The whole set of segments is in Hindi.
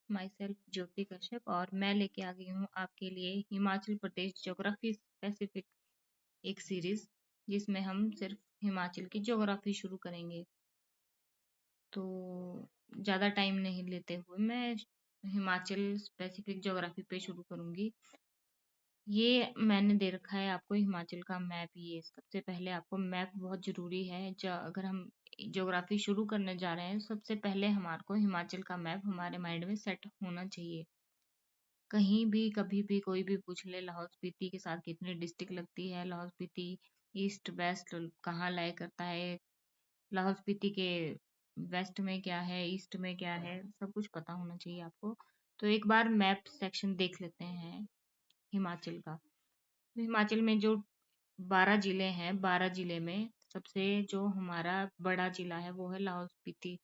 माई सेल्फ ज्योति कश्यप और मैं लेके आ गई हूँ आपके लिए हिमाचल प्रदेश ज्योग्राफी स्पेसिफिक एक सीरीज जिसमें हम सिर्फ हिमाचल की ज्योग्राफी शुरू करेंगे। तो ज़्यादा टाइम नहीं लेते हुए मैं हिमाचल स्पेसिफिक ज्योग्राफी पे शुरू करूँगी। ये मैंने दे रखा है आपको हिमाचल का मैप। ये सबसे पहले आपको मैप बहुत ज़रूरी है। अगर हम ज्योग्राफी शुरू करने जा रहे हैं सबसे पहले हमारे को हिमाचल का मैप हमारे माइंड में सेट होना चाहिए। कहीं भी कभी भी कोई भी पूछ ले लाहौल स्पीति के साथ कितनी डिस्ट्रिक्ट लगती है, लाहौल स्पीति ईस्ट वेस्ट कहाँ लाई करता है, लाहौल स्पीति के वेस्ट में क्या है, ईस्ट में क्या है, सब कुछ पता होना चाहिए आपको। तो एक बार मैप सेक्शन देख लेते हैं हिमाचल का। तो हिमाचल में जो 12 जिले हैं, 12 जिले में सबसे जो हमारा बड़ा जिला है वो है लाहौल स्पीति,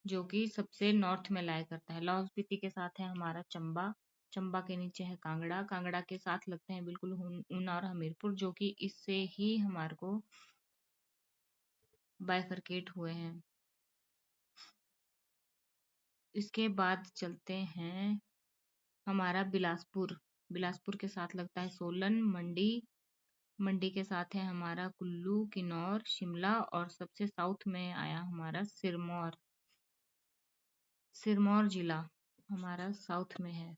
जो कि सबसे नॉर्थ में लाया करता है। लाहौल स्पीति के साथ है हमारा चंबा, चंबा के नीचे है कांगड़ा, कांगड़ा के साथ लगते हैं बिल्कुल ऊना और हमीरपुर, जो कि इससे ही हमारे को बाइफरकेट हुए हैं। इसके बाद चलते हैं हमारा बिलासपुर, बिलासपुर के साथ लगता है सोलन, मंडी, मंडी के साथ है हमारा कुल्लू, किन्नौर, शिमला और सबसे साउथ में आया हमारा सिरमौर। सिरमौर जिला हमारा साउथ में है।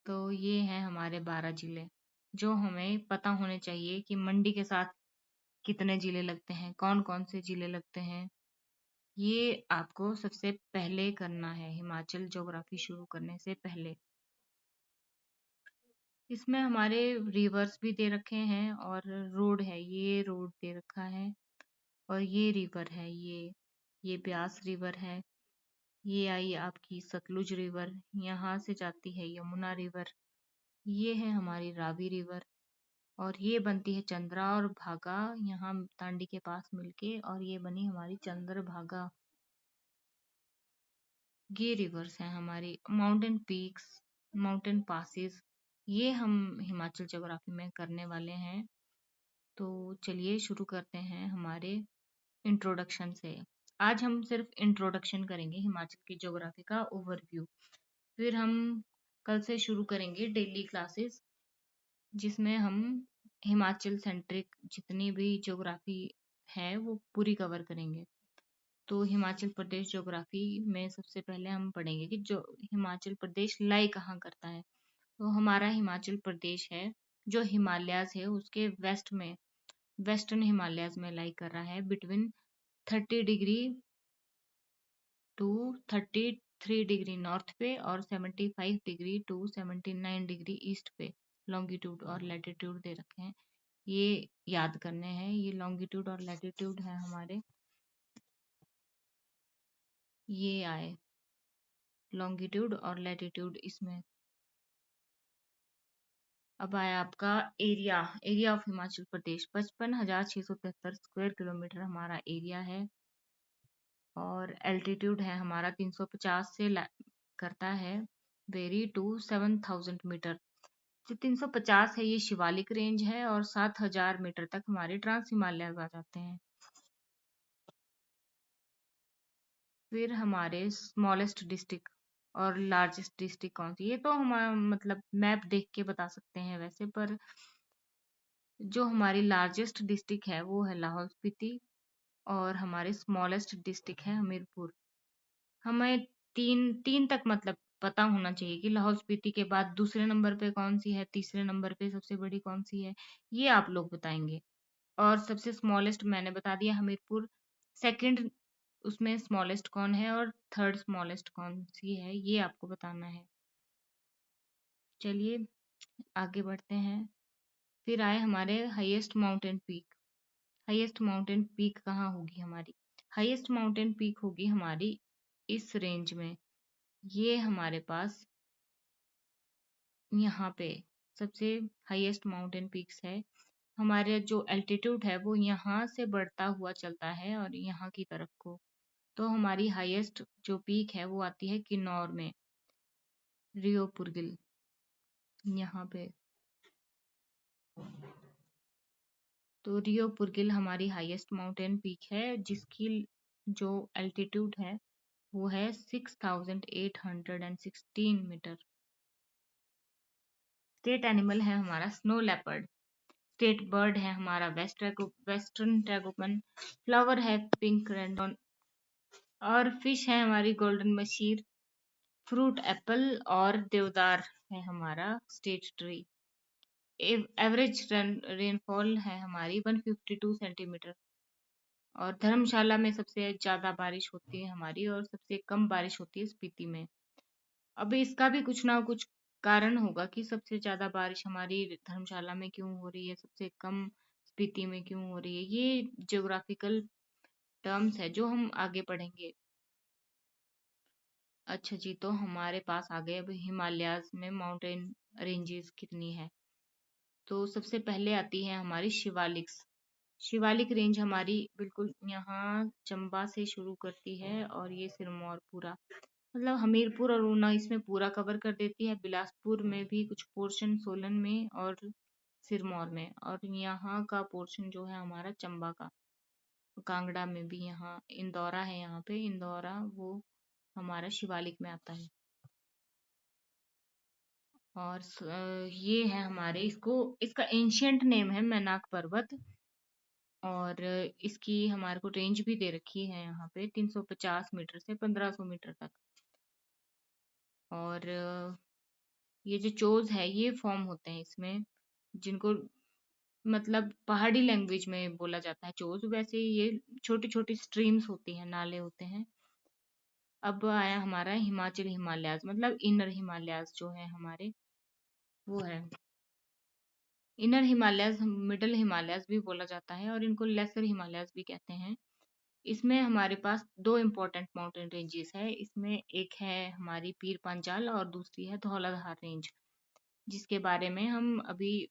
तो ये हैं हमारे 12 जिले जो हमें पता होने चाहिए कि मंडी के साथ कितने जिले लगते हैं, कौन कौन से जिले लगते हैं। ये आपको सबसे पहले करना है हिमाचल ज्योग्राफी शुरू करने से पहले। इसमें हमारे रिवर्स भी दे रखे हैं और रोड है, ये रोड दे रखा है और ये रिवर है, ये ब्यास रिवर है। ये आई आपकी सतलुज रिवर, यहाँ से जाती है यमुना रिवर। ये है हमारी रावी रिवर और ये बनती है चंद्रा और भागा यहाँ तांडी के पास मिलके, और ये बनी हमारी चंद्रभागा। ये रिवर्स हैं हमारी। माउंटेन पीक्स, माउंटेन पासेस, ये हम हिमाचल ज्योग्राफी में करने वाले हैं। तो चलिए शुरू करते हैं हमारे इंट्रोडक्शन से। आज हम सिर्फ इंट्रोडक्शन करेंगे हिमाचल की ज्योग्राफी का ओवरव्यू। फिर हम कल से शुरू करेंगे डेली क्लासेस जिसमें हम हिमाचल सेंट्रिक जितनी भी ज्योग्राफी है वो पूरी कवर करेंगे। तो हिमाचल प्रदेश ज्योग्राफी में सबसे पहले हम पढ़ेंगे कि जो हिमाचल प्रदेश लाई कहाँ करता है। तो हमारा हिमाचल प्रदेश है जो हिमालयाज है उसके वेस्ट में, वेस्टर्न हिमालयाज में लाई कर रहा है, between 30 degree to 33 degree north पे और 75 डिग्री टू 79 डिग्री ईस्ट पे लॉन्गिट्यूड और लैटिट्यूड दे रखे हैं। ये याद करने हैं, ये लॉन्गिट्यूड और लैटिट्यूड है हमारे। ये आए लॉन्गिट्यूड और लैटिट्यूड इसमें। अब आया आपका area, area of Himachal Pradesh 55,673 square kilometre हमारा एरिया है और एल्टीट्यूड है हमारा 350 से करता है वेरी टू 7,000 मीटर। जो 350 है ये शिवालिक रेंज है और 7,000 मीटर तक हमारे ट्रांस हिमालय आ जाते हैं। फिर हमारे स्मॉलेस्ट डिस्ट्रिक्ट और लार्जेस्ट डिस्ट्रिक्ट कौन सी, ये तो हम मतलब मैप देख के बता सकते हैं वैसे, पर जो हमारी लार्जेस्ट डिस्ट्रिक्ट है वो है लाहौल स्पीति और हमारे स्मॉलेस्ट डिस्ट्रिक्ट है हमीरपुर। हमें तीन तीन तक मतलब पता होना चाहिए कि लाहौल स्पीति के बाद दूसरे नंबर पे कौन सी है, तीसरे नंबर पे सबसे बड़ी कौन सी है, ये आप लोग बताएंगे। और सबसे स्मॉलेस्ट मैंने बता दिया हमीरपुर, सेकंड उसमें स्मॉलेस्ट कौन है और थर्ड स्मॉलेस्ट कौन सी है ये आपको बताना है। चलिए आगे बढ़ते हैं। फिर आए हमारे highest mountain peak. Highest mountain peak कहाँ होगी हमारी? हाईएस्ट माउंटेन पीक होगी हमारी इस रेंज में। ये हमारे पास यहाँ पे सबसे हाईएस्ट माउंटेन पीक्स है। हमारे जो एल्टीट्यूड है वो यहाँ से बढ़ता हुआ चलता है और यहाँ की तरफ को। तो हमारी हाईएस्ट जो पीक है वो आती है किन्नौर में, रियो पुरगिल यहाँ पे। तो रियो पुरगिल हमारी हाईएस्ट माउंटेन पीक है जिसकी जो एल्टीट्यूड है वो है 6816 मीटर। स्टेट एनिमल है हमारा स्नो लेपर्ड। स्टेट बर्ड है हमारा वेस्टर्न ट्रैगोपन। फ्लावर है पिंक रेंडोन। और फिश है हमारी गोल्डन मशीर। फ्रूट एप्पल और देवदार है हमारा स्टेट ट्री। एवरेज रेनफॉल है हमारी 152 सेंटीमीटर। और धर्मशाला में सबसे ज्यादा बारिश होती है हमारी और सबसे कम बारिश होती है स्पीति में। अब इसका भी कुछ ना कुछ कारण होगा कि सबसे ज्यादा बारिश हमारी धर्मशाला में क्यों हो रही है, सबसे कम स्पीति में क्यों हो रही है। ये ज्योग्राफिकल टर्म्स है जो हम आगे पढ़ेंगे। अच्छा जी, तो हमारे पास आ गए अब हिमालयाज में माउंटेन रेंजेस कितनी है। तो सबसे पहले आती है हमारी शिवालिक्स। शिवालिक रेंज हमारी बिल्कुल यहाँ चंबा से शुरू करती है और ये सिरमौर पूरा, मतलब हमीरपुर और ऊना इसमें पूरा कवर कर देती है। बिलासपुर में भी कुछ पोर्शन, सोलन में और सिरमौर में, और यहाँ का पोर्शन जो है हमारा चंबा का। कांगड़ा में भी, यहाँ इंदौरा है, यहाँ पे इंदौरा वो हमारा शिवालिक में आता है। और ये है हमारे, इसका एंशियंट नेम है मैनाक पर्वत। और इसकी हमारे को रेंज भी दे रखी है यहाँ पे 350 मीटर से 1500 मीटर तक। और ये जो चोज है ये फॉर्म होते हैं इसमें, जिनको मतलब पहाड़ी लैंग्वेज में बोला जाता है चोज। वैसे ये छोटी छोटी स्ट्रीम्स होती हैं, नाले होते हैं। अब आया हमारा हिमाचल हिमालयाज, मतलब इनर हिमालयाज जो है हमारे, वो है इनर हिमालयाज। मिडल हिमालयाज भी बोला जाता है और इनको लेसर हिमालयाज भी कहते हैं। इसमें हमारे पास दो इम्पोर्टेंट माउंटेन रेंजेस है। इसमें एक है हमारी पीर पंजाल और दूसरी है धौलाधार रेंज, जिसके बारे में हम अभी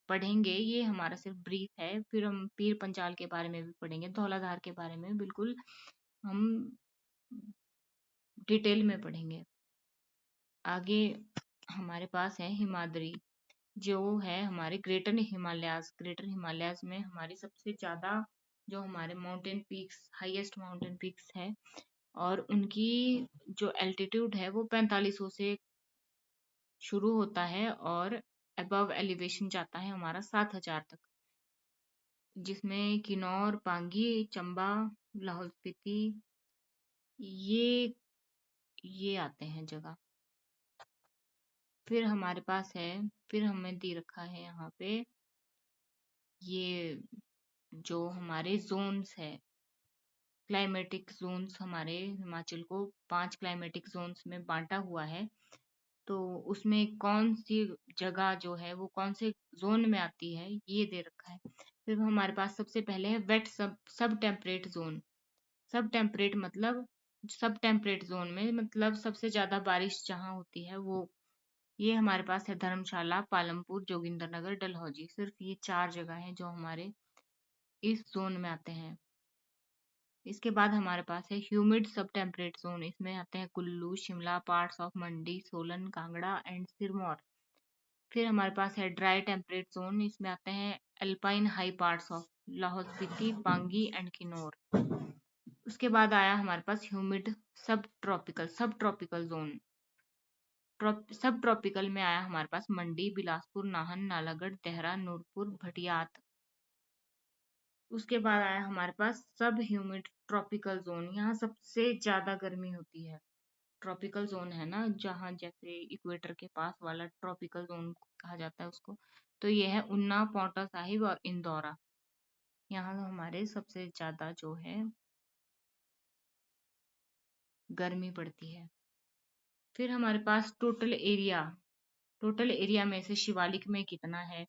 पढ़ेंगे। ये हमारा सिर्फ ब्रीफ है, फिर हम पीर पंजाल के बारे में भी पढ़ेंगे, धौलाधार के बारे में बिल्कुल हम डिटेल में पढ़ेंगे आगे। हमारे पास है हिमाद्री, जो है हमारे ग्रेटर हिमालयाज। ग्रेटर हिमालयाज में हमारी सबसे ज्यादा जो हमारे mountain peaks, highest mountain peaks है, और उनकी जो एल्टीट्यूड है वो 4500 से शुरू होता है और अबव एलिवेशन जाता है हमारा 7000 तक, जिसमें किन्नौर, पांगी, चंबा, लाहौल स्पीति, ये ये आते हैं जगह। फिर हमारे पास है, फिर हमें दे रखा है यहाँ पे ये जो हमारे जोन्स है, क्लाइमेटिक जोन्स। हमारे हिमाचल को 5 क्लाइमेटिक जोन्स में बांटा हुआ है। तो उसमें कौन सी जगह जो है वो कौन से जोन में आती है ये दे रखा है। फिर हमारे पास सबसे पहले है वेट सब टेम्परेट जोन। सब टेम्परेट मतलब, सब टेम्परेट जोन में मतलब सबसे ज्यादा बारिश जहाँ होती है वो, ये हमारे पास है धर्मशाला, पालमपुर, जोगिंदरनगर, डलहौजी। सिर्फ ये 4 जगह हैं जो हमारे इस जोन में आते हैं। इसके बाद हमारे पास है ह्यूमिड सब टेम्परेट जोन। इसमें आते हैं Kullu, Shimla, parts of Mandi, Solan, Kangra and Sirmaur. फिर हमारे पास है ड्राई टेम्परेट जोन। इसमें आते हैं alpine high parts of Lahaul Spiti, Pangi and Kinnaur. उसके बाद आया हमारे पास ह्यूमिड सब ट्रॉपिकल जोन। सब ट्रॉपिकल में आया हमारे पास मंडी, बिलासपुर, नाहन, नालागढ़, देहरा, नूरपुर, भटियात। उसके बाद आया हमारे पास सब ह्यूमिड ट्रॉपिकल जोन। यहाँ सबसे ज्यादा गर्मी होती है। ट्रॉपिकल जोन है ना, जहाँ जैसे इक्वेटर के पास वाला ट्रॉपिकल जोन कहा जाता है उसको। तो ये है उन्ना, पांवटा साहिब और इंदौरा। यहाँ हमारे सबसे ज्यादा जो है गर्मी पड़ती है। फिर हमारे पास टोटल एरिया में से शिवालिक में कितना है,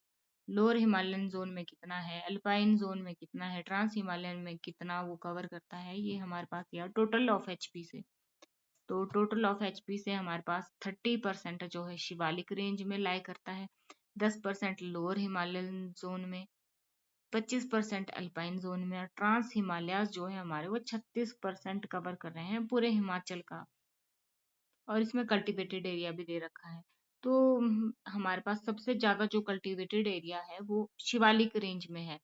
लोअर हिमालयन जोन में कितना है, अल्पाइन जोन में कितना है, ट्रांस हिमालयन में कितना वो कवर करता है, ये हमारे पास दिया टोटल ऑफ एचपी से। तो टोटल ऑफ एचपी से हमारे पास 30% जो है शिवालिक रेंज में लाई करता है, 10% लोअर हिमालयन जोन में, 25% अल्पाइन जोन में, और ट्रांस हिमालयाज जो है हमारे वो 36% कवर कर रहे हैं पूरे हिमाचल का। और इसमें कल्टीवेटेड एरिया भी दे रखा है। तो हमारे पास सबसे ज्यादा जो कल्टीवेटेड एरिया है वो शिवालिक रेंज में है।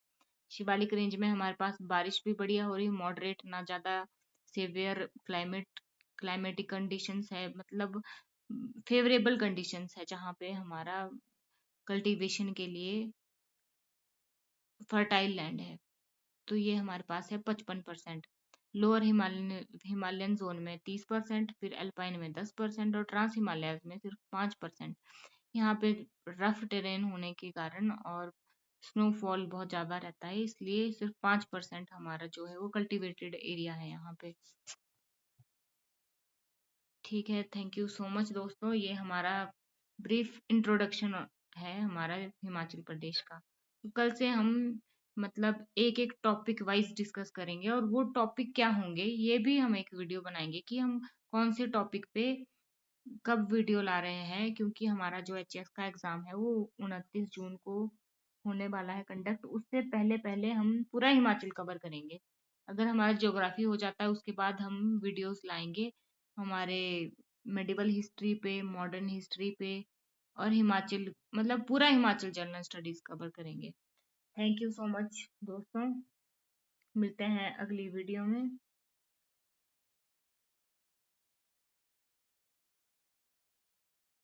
शिवालिक रेंज में हमारे पास बारिश भी बढ़िया हो रही है, मॉडरेट, ना ज्यादा सेवियर क्लाइमेट क्लाइमेटिक कंडीशंस है, मतलब फेवरेबल कंडीशंस है जहाँ पे हमारा कल्टीवेशन के लिए फर्टाइल लैंड है। तो ये हमारे पास है 55%। लोअर हिमालयन जोन में 30%, फिर अल्पाइन में 10% और ट्रांस हिमालयस में सिर्फ 5%। यहाँ पे रफ टेरेन होने के कारण और स्नोफॉल बहुत ज्यादा रहता है, इसलिए सिर्फ 5% हमारा जो है वो कल्टिवेटेड एरिया है यहाँ पे। ठीक है, थैंक यू सो मच दोस्तों, ये हमारा ब्रीफ इंट्रोडक्शन है हमारा हिमाचल प्रदेश का। तो कल से हम मतलब एक एक टॉपिक वाइज डिस्कस करेंगे, और वो टॉपिक क्या होंगे ये भी हम एक वीडियो बनाएंगे कि हम कौन से टॉपिक पे कब वीडियो ला रहे हैं, क्योंकि हमारा जो एचएस का एग्जाम है वो 29 जून को होने वाला है कंडक्ट। उससे पहले पहले हम पूरा हिमाचल कवर करेंगे। अगर हमारा ज्योग्राफी हो जाता है उसके बाद हम वीडियोस लाएंगे हमारे मेडिवल हिस्ट्री पे, मॉडर्न हिस्ट्री पे, और हिमाचल मतलब पूरा हिमाचल जनरल स्टडीज कवर करेंगे। थैंक यू सो मच दोस्तों, मिलते हैं अगली वीडियो में।